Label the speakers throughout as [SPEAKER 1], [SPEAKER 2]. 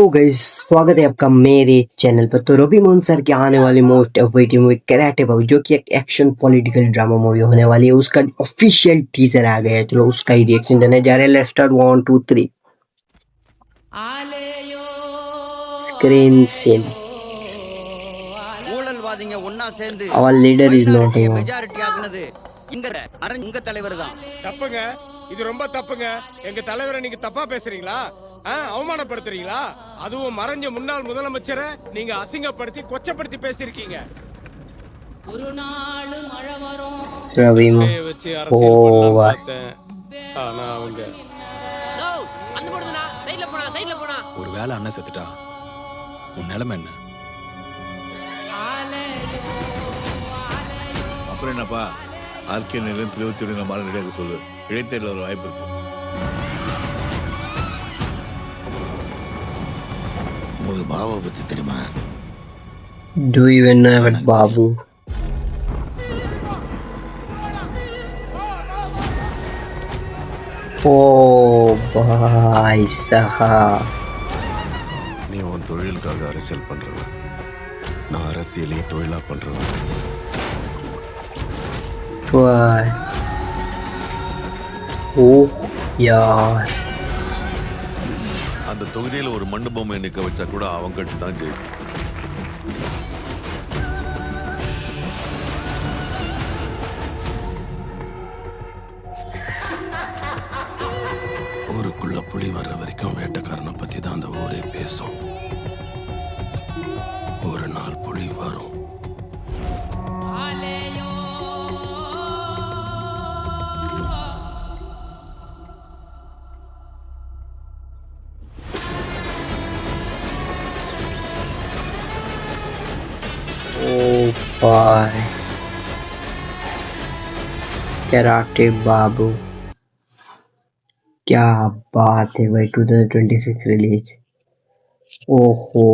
[SPEAKER 1] Guys, स्वागत है आपका मेरे चैनल पर। तो रवि मोहन सर की आने वाली मोस्ट अवेटेड मूवी कराटे बाबू, जो कि एक एक्शन पॉलिटिकल ड्रामा मूवी होने वाली है, उसका ऑफिशियल टीजर आ गया है। चलो उसका ही रिएक्शन देने जा रहे हैं। लेट्स स्टार्ट 1 2 3 स्क्रीन सिम।
[SPEAKER 2] ஊழல்வாதிங்க ஒன்னா சேர்ந்து
[SPEAKER 1] Our leader is not
[SPEAKER 2] மைனாரிட்டியை
[SPEAKER 1] here.
[SPEAKER 2] மெஜாரிட்டி ஆக்குனது உங்க தலைவர் தான்.
[SPEAKER 3] தப்புங்க, இது ரொம்ப தப்புங்க. எங்க தலைவரை நீங்க தப்பா பேசுறீங்களா? அவமானப்படுத்துறீங்களா? அதுவும் மறைஞ்ச முன்னாள் முதலமைச்சரை நீங்க அசிங்கப்படுத்தி கொச்சப்படுத்தி பேசிருக்கீங்க.
[SPEAKER 4] ஒரு நாள் மழை வரும்
[SPEAKER 1] रवि
[SPEAKER 3] வச்சு அரசியல்
[SPEAKER 1] ஓ
[SPEAKER 3] பண்ணலாம்னு
[SPEAKER 1] வா
[SPEAKER 3] பார்த்தேன். ஆனா அவங்க
[SPEAKER 2] அந்த போடுதுனா சைடுல போனா
[SPEAKER 5] ஒரு வேளை அண்ணன் செத்துட்டா உன் நிலைமை என்ன?
[SPEAKER 6] அப்புறம் என்னப்பா, ஆர்கே நிலையம் 27 நம்ம ஆள் ரெடியாக சொல்லு. இடைத்தேர்தல் ஒரு வாய்ப்பு இருக்கு. உங்களுக்கு பாபாவை பற்றி தெரியுமா?
[SPEAKER 1] Do you even know about Babu? Oh भाई साहब,
[SPEAKER 6] நீ உன் தொழிலுக்காக அரசியல் பண்ணுறவன், நான் அரசியலையே தொழிலாக பண்ணுறவன்.
[SPEAKER 1] भाई oh यार,
[SPEAKER 6] அந்த தொகுதியில் ஒரு மண்ணு பொம்மை நிற்க வச்சா கூட அவன் கட்சி தான் ஜெயிக்கும்.
[SPEAKER 5] ஊருக்குள்ள புலி வர்ற வரைக்கும் வேட்டைக்காரனை பத்தி தான் அந்த ஊரே பேசும். ஒரு நாள் புலி வரும்.
[SPEAKER 1] oh भाई, कराटे बाबू, क्या बात है भाई। 2026 रिलीज। ओहो,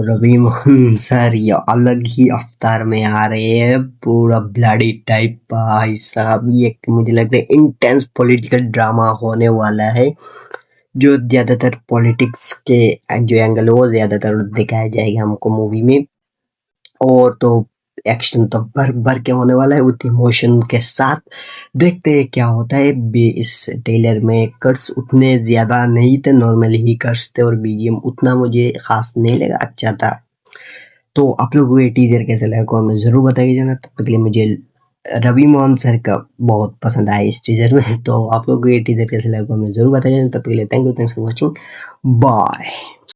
[SPEAKER 1] रवि मोहन सर ये अलग ही अवतार में आ रहे हैं, पूरा ब्लडी टाइप। भाई साहब, ये मुझे लग रहा है इंटेंस पॉलिटिकल ड्रामा होने वाला है, जो ज्यादातर पॉलिटिक्स के जो एंगल है वो ज्यादातर दिखाया जाएगा हमको मूवी में। और तो एक्शन तो भर भर के होने वाला है, विथ इमोशन के साथ। देखते हैं क्या होता है। इस ट्रेलर में कट्स उतने ज्यादा नहीं थे, नॉर्मली ही कट्स थे, और बीजीएम उतना मुझे खास नहीं लगा, अच्छा था। तो आप लोगों को ये टीजर कैसा लगा कमेंट में जरूर बताइए जाना। तब तक के लिए मुझे रवि मोहन सर का बहुत पसंद आया इस टीजर में। तो आप लोगों को ये टीजर कैसा लगा कमेंट में जरूर बताइए जाना। तब तक के लिए थैंक्स फॉर वॉचिंग, बाय।